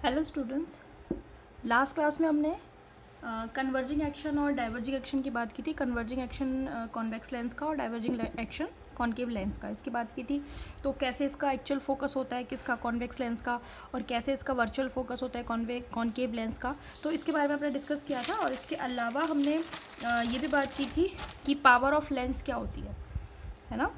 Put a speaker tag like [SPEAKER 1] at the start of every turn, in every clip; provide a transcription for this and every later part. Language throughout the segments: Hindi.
[SPEAKER 1] हेलो स्टूडेंट्स, लास्ट क्लास में हमने कन्वर्जिंग एक्शन और डाइवर्जिंग एक्शन की बात की थी। कन्वर्जिंग एक्शन कॉन्वेक्स लेंस का और डाइवर्जिंग एक्शन कॉन्केव लेंस का, इसकी बात की थी। तो कैसे इसका एक्चुअल फोकस होता है किसका, कॉन्वेक्स लेंस का, और कैसे इसका वर्चुअल फोकस होता है कॉन्केव लेंस का, तो इसके बारे में हमने डिस्कस किया था। और इसके अलावा हमने ये भी बात की थी कि पावर ऑफ लेंस क्या होती है ना।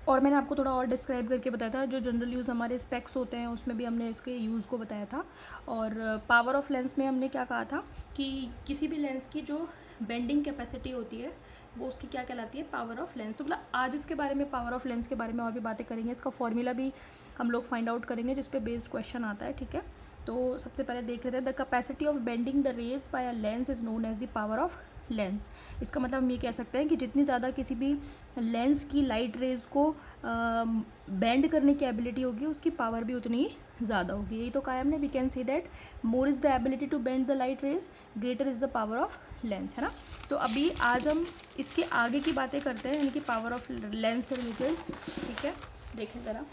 [SPEAKER 1] और मैंने आपको थोड़ा और डिस्क्राइब करके बताया था, जो जनरल यूज़ हमारे स्पेक्स होते हैं उसमें भी हमने इसके यूज़ को बताया था। और पावर ऑफ लेंस में हमने क्या कहा था कि किसी भी लेंस की जो बेंडिंग कैपेसिटी होती है वो उसकी क्या कहलाती है, पावर ऑफ लेंस। तो मतलब आज इसके बारे में, पावर ऑफ लेंस के बारे में और भी बातें करेंगे। इसका फॉर्मूला भी हम लोग फाइंड आउट करेंगे जिस पे बेस्ड क्वेश्चन आता है, ठीक है। तो सबसे पहले देख लेते हैं, the capacity of bending the rays by a lens is known as the power of lens. इसका मतलब हम ये कह सकते हैं कि जितनी ज़्यादा किसी भी लेंस की लाइट रेज को बेंड करने की एबिलिटी होगी उसकी पावर भी उतनी ही ज़्यादा होगी। यही तो कहा हमने, we can say that more is the ability to bend the light rays, greater is the power of lens, है ना। तो अभी आज हम इसके आगे की बातें करते हैं, इनकी पावर ऑफ लेंस से रिलेटेड, ठीक है। देखें ज़रा,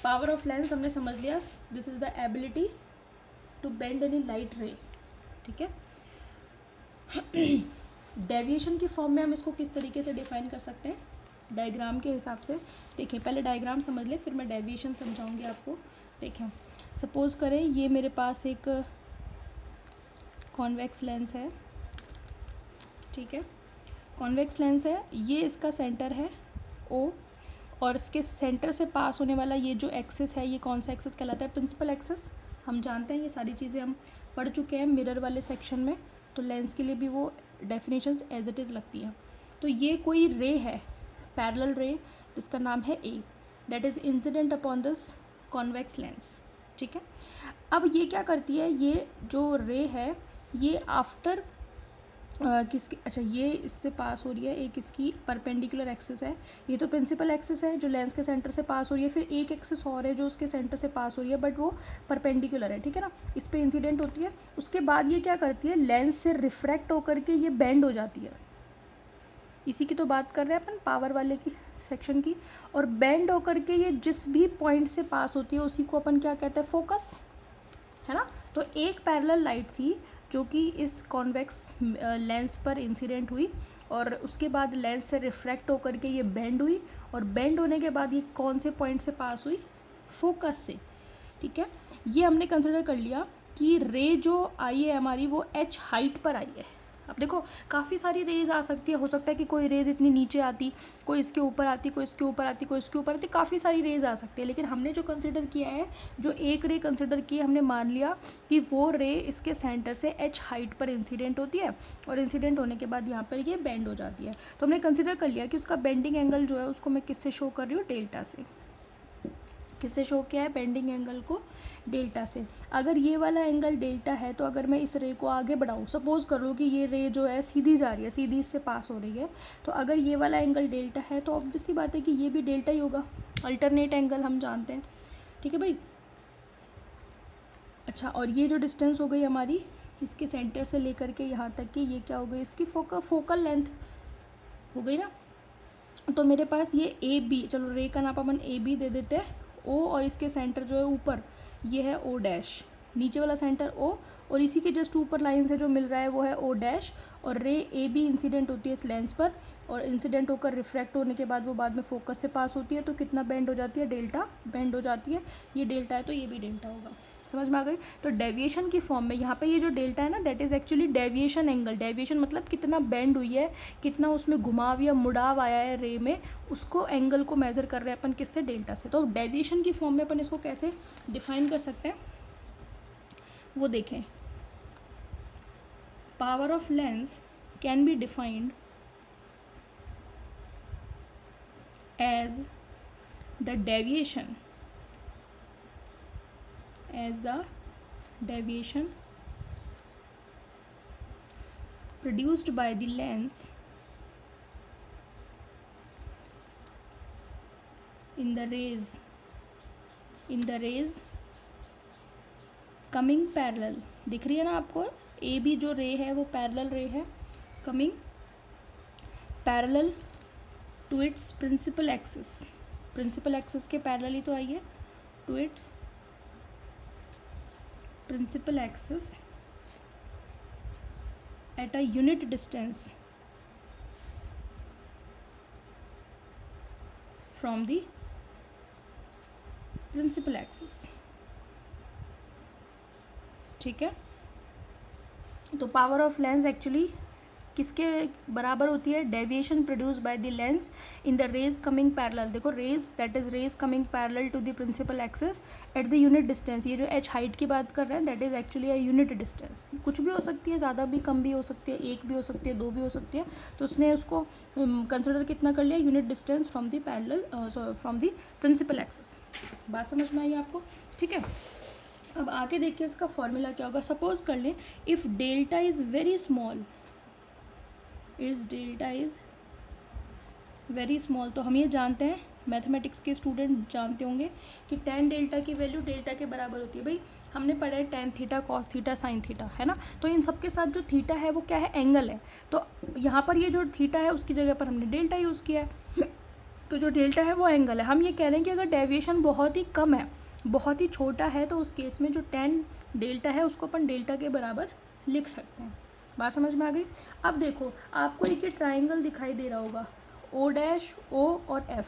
[SPEAKER 1] पावर ऑफ लेंस हमने समझ लिया, this is the ability to bend any light ray, ठीक है। डेविएशन की फॉर्म में हम इसको किस तरीके से डिफाइन कर सकते हैं, डायग्राम के हिसाब से। देखें, पहले डायग्राम समझ ले, फिर मैं डेविएशन समझाऊंगी आपको। देखें, सपोज करें ये मेरे पास एक कॉन्वेक्स लेंस है, ठीक है। कॉन्वेक्स लेंस है, ये इसका सेंटर है ओ, और इसके सेंटर से पास होने वाला ये जो एक्सिस है, ये कौन सा एक्सिस कहलाता है, प्रिंसिपल एक्सिस। हम जानते हैं, ये सारी चीज़ें हम पढ़ चुके हैं मिरर वाले सेक्शन में, तो लेंस के लिए भी वो डेफिनेशंस एज इट इज़ लगती हैं। तो ये कोई रे है, पैरेलल रे, जिसका नाम है A, that is incident upon this convex lens, ठीक है। अब ये क्या करती है, ये जो रे है ये आफ्टर किसकी, अच्छा ये इससे पास हो रही है, एक इसकी परपेंडिकुलर एक्सिस है, ये तो प्रिंसिपल एक्सिस है जो लेंस के सेंटर से पास हो रही है, फिर एक एक्सिस और है जो उसके सेंटर से पास हो रही है, बट वो परपेंडिकुलर है, ठीक है ना। इस पे इंसिडेंट होती है, उसके बाद ये क्या करती है, लेंस से रिफ्रैक्ट होकर के ये बेंड हो जाती है। इसी की तो बात कर रहे हैं अपन, पावर वाले की सेक्शन की। और बेंड होकर के ये जिस भी पॉइंट से पास होती है उसी को अपन क्या कहते हैं, फोकस, है ना। तो एक पैरेलल लाइट थी जो कि इस कॉन्वेक्स लेंस पर इंसिडेंट हुई, और उसके बाद लेंस से रिफ्रैक्ट होकर के ये बेंड हुई, और बेंड होने के बाद ये कौन से पॉइंट से पास हुई, फोकस से, ठीक है। ये हमने कंसिडर कर लिया कि रे जो आई है हमारी वो h हाइट पर आई है। अब देखो, काफ़ी सारी रेज आ सकती है, हो सकता है कि कोई रेज इतनी नीचे आती, कोई इसके ऊपर आती, कोई इसके ऊपर आती, कोई इसके ऊपर आती, काफ़ी सारी रेज आ सकती है। लेकिन हमने जो कंसिडर किया है, जो एक रे कंसिडर की, हमने मान लिया कि वो रे इसके सेंटर से h हाइट पर इंसिडेंट होती है, और इंसिडेंट होने के बाद यहाँ पर ये बेंड हो जाती है। तो हमने कंसिडर कर लिया कि उसका बेंडिंग एंगल जो है उसको मैं किससे शो कर रही हूँ, डेल्टा से। किससे शो किया है, बेंडिंग एंगल को डेल्टा से। अगर ये वाला एंगल डेल्टा है तो अगर मैं इस रे को आगे बढ़ाऊँ, सपोज करो कि ये रे जो है सीधी जा रही है, सीधी इससे पास हो रही है, तो अगर ये वाला एंगल डेल्टा है तो ऑब्वियस सी बात है कि ये भी डेल्टा ही होगा, अल्टरनेट एंगल हम जानते हैं, ठीक है भाई। अच्छा, और ये जो डिस्टेंस हो गई हमारी इसके सेंटर से लेकर के यहाँ तक की, ये क्या हो गई, इसकी फोकल लेंथ हो गई ना। तो मेरे पास ये ए बी, चलो रे का नाप अपन ए बी दे देते हैं, ओ, और इसके सेंटर जो है ऊपर ये है ओ डैश, नीचे वाला सेंटर ओ, और इसी के जस्ट ऊपर लाइन से जो मिल रहा है वो है ओ डैश, और रे ए बी इंसिडेंट होती है इस लेंस पर, और इंसिडेंट होकर रिफ्रैक्ट होने के बाद वो बाद में फोकस से पास होती है, तो कितना बेंड हो जाती है, डेल्टा बेंड हो जाती है। ये डेल्टा है तो ये भी डेल्टा होगा, समझ में आ गई। तो डेविएशन की फॉर्म में यहाँ पे ये जो डेल्टा है ना, that is actually deviation angle. Deviation मतलब कितना बेंड हुई है, कितना उसमें घुमाव या मुड़ाव आया है रे में, उसको एंगल को मेज़र कर रहे हैं अपन किससे, डेल्टा से। तो डेविएशन की फॉर्म में अपन इसको कैसे डिफाइन कर सकते हैं, वो देखें। Power of lens can be defined as the deviation produced by the lens in the rays coming parallel। दिख रही है ना आपको, ए बी जो रे है वो पैरेलल रे है, coming parallel to its principal axis. Principal axis के पैरेलल ही तो आई है, to its principal axis at a unit distance from the principal axis। ठीक है, तो पावर ऑफ लेंस एक्चुअली किसके बराबर होती है? Deviation produced by the lens in the rays coming parallel. देखो rays, that is rays coming parallel to the principal axis at the unit distance. ये जो एच हाइट की बात कर रहे हैं that is actually a unit distance. कुछ भी हो सकती है, ज़्यादा भी कम भी हो सकती है, एक भी हो सकती है, दो भी हो सकती है, तो उसने उसको कंसिडर कितना कर लिया? Unit distance from the parallel, from the principal axis. बात समझ में आई आपको? ठीक है, अब आके देखिए इसका फॉर्मूला क्या होगा। सपोज कर लें if delta is very small, delta is very small, तो हम ये जानते हैं, मैथमेटिक्स के स्टूडेंट जानते होंगे कि tan डेल्टा की वैल्यू डेल्टा के बराबर होती है। भाई हमने पढ़ा है tan theta, cos theta, sin theta, है ना। तो इन सब के साथ जो थीटा है वो क्या है? एंगल है। तो यहाँ पर ये जो थीटा है उसकी जगह पर हमने डेल्टा यूज़ किया है, तो जो डेल्टा है वो एंगल है। हम ये कह रहे हैं कि अगर डेविएशन बहुत ही कम है, बहुत ही छोटा है, तो उस केस में जो tan डेल्टा है उसको अपन डेल्टा के बराबर लिख सकते हैं। बात समझ में आ गई? अब देखो आपको एक ये ट्राइंगल दिखाई दे रहा होगा, O डैश, O और F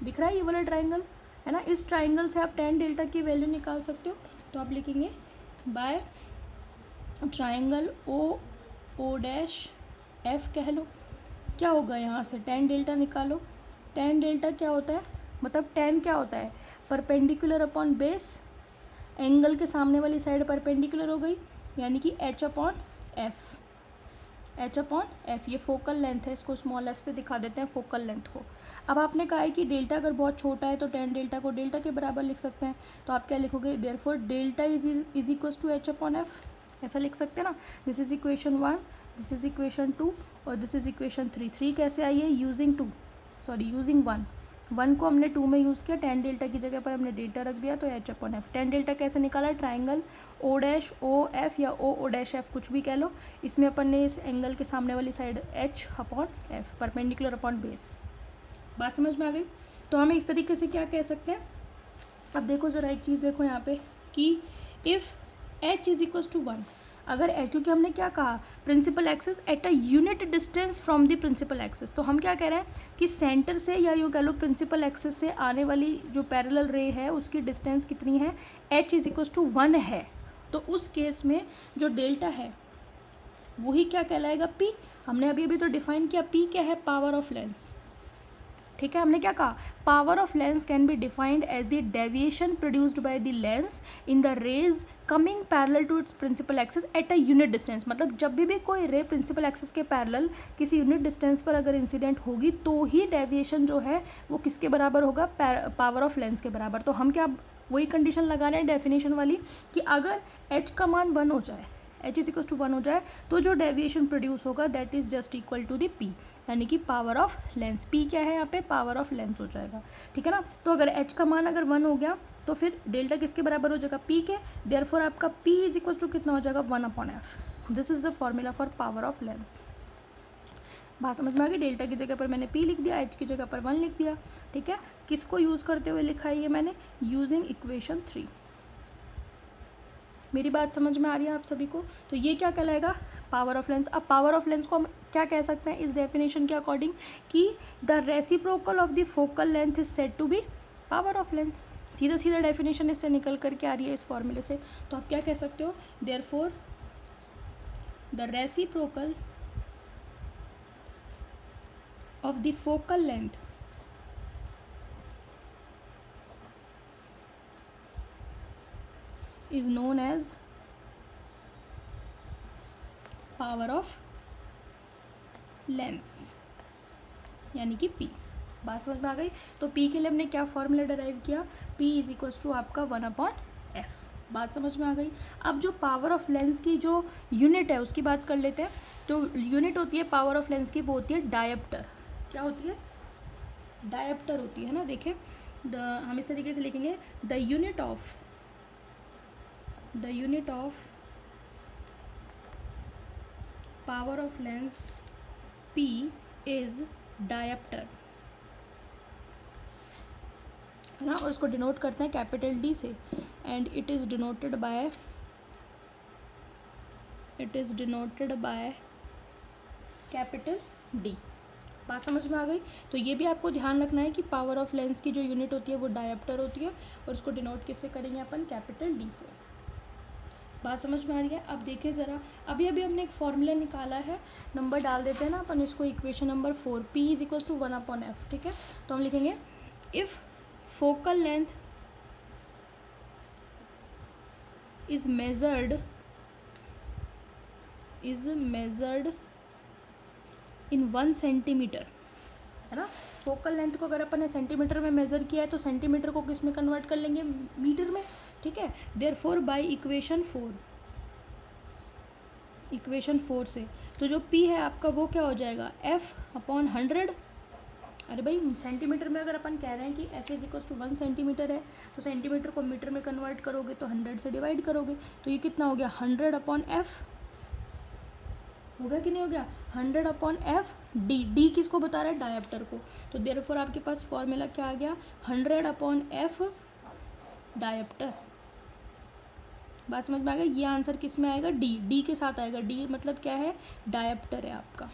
[SPEAKER 1] दिख रहा है, ये वाला ट्राइंगल है ना। इस ट्राइंगल से आप tan डेल्टा की वैल्यू निकाल सकते हो। तो आप लिखेंगे by triangle O dash F कह लो। क्या होगा यहाँ से? tan डेल्टा निकालो। tan डेल्टा क्या होता है? मतलब tan क्या होता है? परपेंडिकुलर अपॉन बेस, एंगल के सामने वाली साइड परपेंडिकुलर हो गई, यानी कि h upon F. h upon F ये फोकल लेंथ है, इसको स्मॉल f से दिखा देते हैं फोकल लेंथ को। अब आपने कहा है कि डेल्टा अगर बहुत छोटा है तो tan डेल्टा को डेल्टा के बराबर लिख सकते हैं। तो आप क्या लिखोगे? Therefore delta is equals to h upon F, ऐसा लिख सकते हैं ना। This is equation 1, this is equation 2 और दिस इज इक्वेशन 3। 3 कैसे आई है? यूजिंग 1। 1 को हमने 2 में यूज़ किया, tan डेल्टा की जगह पर हमने डेल्टा रख दिया, तो h upon F. tan delta कैसे निकाला? Triangle O dash O F या O डैश F कुछ भी कह लो, इसमें अपन ने इस एंगल के सामने वाली side h upon F, perpendicular upon base. बात समझ में आ गई? तो हमें इस तरीके से क्या कह सकते हैं? अब देखो ज़रा एक चीज़ देखो यहाँ पे कि if h is equals to 1, अगर h, क्योंकि हमने क्या कहा? Principal axis at a unit distance from the principal axis. तो हम क्या कह रहे हैं कि सेंटर से या यूँ कह लो प्रिंसिपल एक्सिस से आने वाली जो पैरेलल रे है उसकी डिस्टेंस कितनी है? h इज इक्वल्स टू 1 है। तो उस केस में जो डेल्टा है वही क्या कहलाएगा? p। हमने अभी अभी तो डिफाइन किया, p क्या है? Power of lens. ठीक है, हमने क्या कहा? Power of lens can be defined as the deviation produced by the lens in the rays coming parallel to its principal axis at a unit distance. मतलब जब भी कोई रे प्रिंसिपल एक्सिस के पैरेलल किसी यूनिट डिस्टेंस पर अगर इंसिडेंट होगी तो ही डेविएशन जो है वो किसके बराबर होगा? पावर ऑफ लेंस के बराबर। तो हम क्या वही कंडीशन लगा रहे हैं डेफिनेशन वाली कि अगर h का मान 1 हो जाए, h इज इक्वल टू 1 हो जाए, तो जो डेविएशन प्रोड्यूस होगा that is just equal to the p, यानी कि पावर ऑफ लेंस। p क्या है यहाँ पे? पावर ऑफ लेंस हो जाएगा। ठीक है ना। तो अगर h का मान अगर 1 हो गया तो फिर डेल्टा किसके बराबर हो जाएगा? p के। देयरफॉर आपका p इज इक्वल टू कितना हो जाएगा? 1 upon F. This is the formula for power of lens. बात समझ में आ गई? डेल्टा की जगह पर मैंने p लिख दिया, h की जगह पर 1 लिख दिया। ठीक है, किसको यूज़ करते हुए लिखा है ये मैंने? Using equation 3। मेरी बात समझ में आ रही है आप सभी को? तो ये क्या कहलाएगा? Power of lens. अब पावर ऑफ लेंस को हम क्या कह सकते हैं इस डेफिनेशन के अकॉर्डिंग? कि the reciprocal of the focal length is said to be power of lens. सीधा सीधा डेफिनेशन इससे निकल करके आ रही है इस फॉर्मूले से। तो आप क्या कह सकते हो? Therefore the reciprocal of the focal length is known as power of lens, यानी कि p। बात समझ में आ गई? तो p के लिए हमने क्या फॉर्मूला डराइव किया? p इज इक्वल्स टू आपका 1 अपॉन एफ। बात समझ में आ गई? अब जो पावर ऑफ लेंस की जो यूनिट है उसकी बात कर लेते हैं। जो यूनिट होती है पावर ऑफ लेंस की वो होती है डायप्टर। क्या होती है? डायप्टर होती है ना। देखिए हम इस तरीके से लिखेंगे, the unit of power of lens p is diopter, है ना। और इसको डिनोट करते हैं कैपिटल D से, and it is denoted by it is denoted by capital D. बात समझ में आ गई। तो ये भी आपको ध्यान रखना है कि पावर ऑफ लेंस की जो यूनिट होती है वो डायोप्टर होती है और उसको डिनोट किससे करेंगे अपन, कैपिटल डी से। बात समझ में आ रही है। अब देखिए ज़रा, अभी हमने एक फॉर्मूला निकाला है, नंबर डाल देते हैं ना अपन इसको, equation number 4, P is equal to 1/f। ठीक है, तो हम लिखेंगे if focal length is measured in 1 centimetre, है ना। फोकल लेंथ को अगर अपन ने सेंटीमीटर में मेज़र किया है तो सेंटीमीटर को किस में कन्वर्ट कर लेंगे, मीटर में। ठीक है, देयरफॉर बाय इक्वेशन 4 से तो जो P है आपका वो क्या हो जाएगा, F/100। अरे भाई सेंटीमीटर में अगर अपन कह रहे हैं कि F is equal to 1 centimetre है तो सेंटीमीटर को मीटर में कन्वर्ट करोगे तो 100 से डिवाइड करोगे तो ये कितना हो गया, 100/f हो गया कि नहीं हो गया, 100/f डी किसको बता रहा है, डायोप्टर को। तो देयरफॉर आपके पास फॉर्मूला क्या आ गया, 100/f डायोप्टर। बात समझ में आ गई। ये आंसर किस में आएगा, डी के साथ आएगा। डी मतलब क्या है, डायोप्टर है आपका।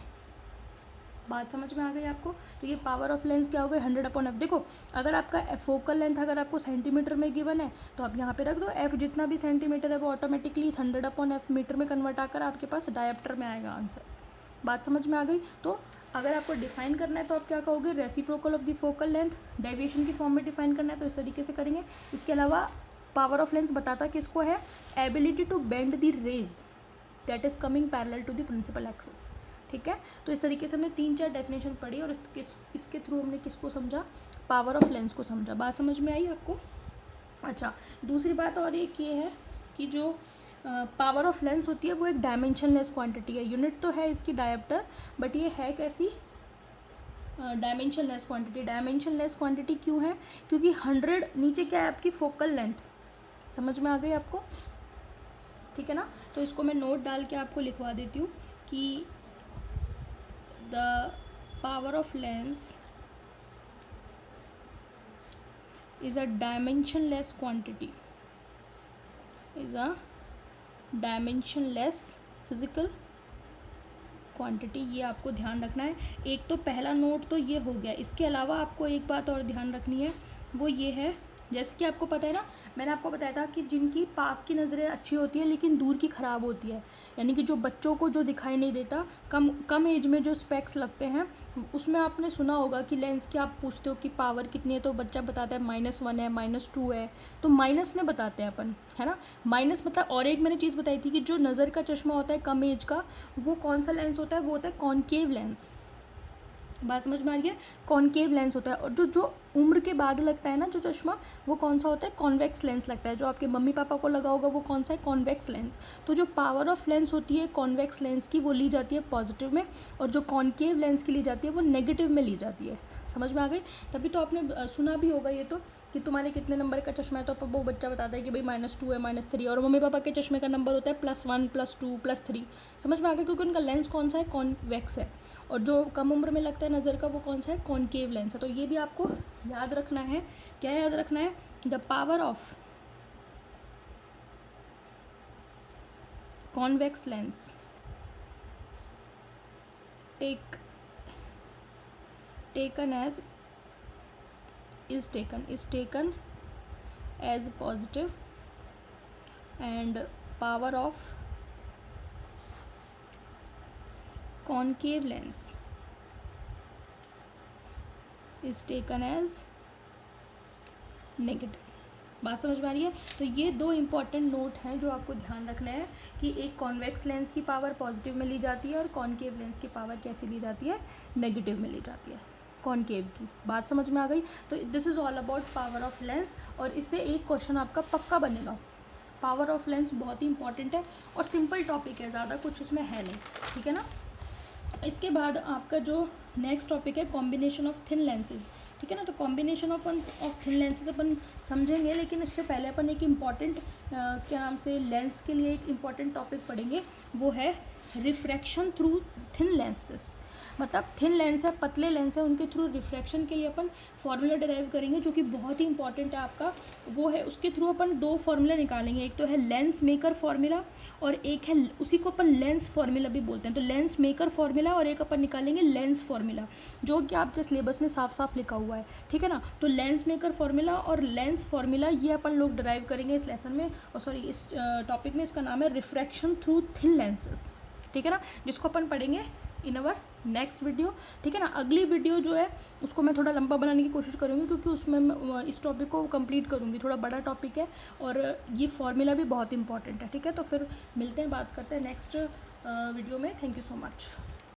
[SPEAKER 1] बात समझ में आ गई आपको। तो ये पावर ऑफ लेंस क्या हो गई, 100/f। देखो अगर आपका फोकल लेंथ अगर आपको सेंटीमीटर में गिवन है तो आप यहाँ पे रख दो, एफ जितना भी सेंटीमीटर है वो ऑटोमेटिकली 100/f मीटर में कन्वर्ट आकर आपके पास डायोप्टर में आएगा आंसर। बात समझ में आ गई। तो अगर आपको डिफाइन करना है तो आप क्या कहोगे, reciprocal of the focal length, deviation की फॉर्म में डिफाइन करना है तो इस तरीके से करेंगे। इसके अलावा पावर ऑफ लेंस बताता किसको है, ability to bend the rays that is coming parallel to the principal axis. ठीक है, तो इस तरीके से हमने 3-4 डेफिनेशन पढ़ी और इसके थ्रू हमने किसको समझा, पावर ऑफ लेंस को समझा। बात समझ में आई आपको। अच्छा, दूसरी बात और एक ये है कि जो पावर ऑफ लेंस होती है वो एक डायमेंशनलेस क्वांटिटी है। यूनिट तो है इसकी डायोप्टर, बट ये है कैसी, डायमेंशनलेस क्वांटिटी। डायमेंशनलेस क्वांटिटी क्यों है, क्योंकि 100 नीचे क्या है आपकी फोकल लेंथ, समझ में आ गई आपको। ठीक है ना, तो इसको मैं नोट डाल के आपको लिखवा देती हूँ कि the power of lens is a dimensionless quantity, is a dimensionless physical quantity. ये आपको ध्यान रखना है। एक तो पहला नोट तो ये हो गया। इसके अलावा आपको एक बात और ध्यान रखनी है, वो ये है, जैसे कि आपको पता है ना, मैंने आपको बताया था कि जिनकी पास की नज़रें अच्छी होती है लेकिन दूर की ख़राब होती है, यानी कि जो बच्चों को जो दिखाई नहीं देता, कम एज में जो स्पेक्स लगते हैं, उसमें आपने सुना होगा कि लेंस की आप पूछते हो कि पावर कितनी है तो बच्चा बताता है -1 है, -2 है, तो माइनस में बताते हैं अपन, है ना। माइनस मतलब, और एक मैंने चीज़ बताई थी कि जो नज़र का चश्मा होता है कम एज का, वो कौन सा लेंस होता है, वो होता है कॉनकेव लेंस। बात समझ में आ रही है, कॉनकेव लेंस होता है। और जो उम्र के बाद लगता है ना जो चश्मा, वो कौन सा होता है, कॉन्वेक्स लेंस लगता है। जो आपके मम्मी पापा को लगा होगा वो कौन सा है, कॉन्वेक्स लेंस। तो जो पावर ऑफ लेंस होती है कॉन्वेक्स लेंस की, वो ली जाती है पॉजिटिव में, और जो कॉनकेव लेंस की ली जाती है वो नेगेटिव में ली जाती है। समझ में आ गई। तभी तो आपने सुना भी होगा ये तो, कि तुम्हारे कितने नंबर का चश्मा है, तो वो बच्चा बताता है कि भाई -2 है, -3, और मम्मी पापा के चश्मे का नंबर होता है +1, +2, +3। समझ में आ गया, क्योंकि उनका लेंस कौन सा है, कॉन्वेक्स है। और जो कम उम्र में लगता है नज़र का, वो कौन सा है, कॉनकेव लेंस है। तो ये भी आपको याद रखना है। क्या याद रखना है, the power of convex lens is taken as positive, and power of concave lens is taken as negative। बात समझ में आ रही है। तो ये 2 इंपॉर्टेंट नोट हैं जो आपको ध्यान रखना है, कि एक कॉन्वेक्स लेंस की पावर पॉजिटिव में ली जाती है और कॉनकेव लेंस की पावर कैसी ली जाती है, नेगेटिव में ली जाती है, कॉनकेव की। बात समझ में आ गई। तो this is all about power of lens, और इससे एक क्वेश्चन आपका पक्का बनेगा। पावर ऑफ लेंस बहुत ही इंपॉर्टेंट है और सिंपल टॉपिक है, ज़्यादा कुछ इसमें है नहीं। ठीक है ना। इसके बाद आपका जो नेक्स्ट टॉपिक है, कॉम्बिनेशन ऑफ थिन लेंसेज। ठीक है ना। तो कॉम्बिनेशन ऑफ थिन लेंसेज अपन समझेंगे, लेकिन इससे पहले अपन एक इम्पॉर्टेंट क्या नाम से लेंस के लिए एक इम्पॉर्टेंट टॉपिक पढ़ेंगे, वो है रिफ्रैक्शन थ्रू थिन लेंसेज। मतलब थिन लेंस है, पतले लेंस है, उनके थ्रू रिफ्रैक्शन के लिए अपन फॉर्मूला डिराइव करेंगे जो कि बहुत ही इंपॉर्टेंट है आपका। वो है, उसके थ्रू अपन दो फॉर्मूला निकालेंगे, एक तो है लेंस मेकर फॉर्मूला और एक है, उसी को अपन लेंस फॉर्मूला भी बोलते हैं। तो लेंस मेकर फॉर्मूला और एक अपन निकालेंगे लेंस फॉर्मूला, जो कि आपके सिलेबस में साफ साफ लिखा हुआ है, ठीक है ना। तो लेंस मेकर फॉर्मूला और लेंस फॉर्मूला ये अपन लोग डिराइव करेंगे इस लेसन में, और सॉरी इस टॉपिक में। इसका नाम है रिफ्रैक्शन थ्रू थिन लेंसेज, ठीक है ना, जिसको अपन पढ़ेंगे इन अवर नेक्स्ट वीडियो, ठीक है ना। अगली वीडियो जो है उसको मैं थोड़ा लंबा बनाने की कोशिश करूँगी, क्योंकि उसमें मैं इस टॉपिक को कंप्लीट करूँगी, थोड़ा बड़ा टॉपिक है और ये फॉर्मूला भी बहुत इंपॉर्टेंट है, ठीक है। तो फिर मिलते हैं, बात करते हैं नेक्स्ट वीडियो में। Thank you so much.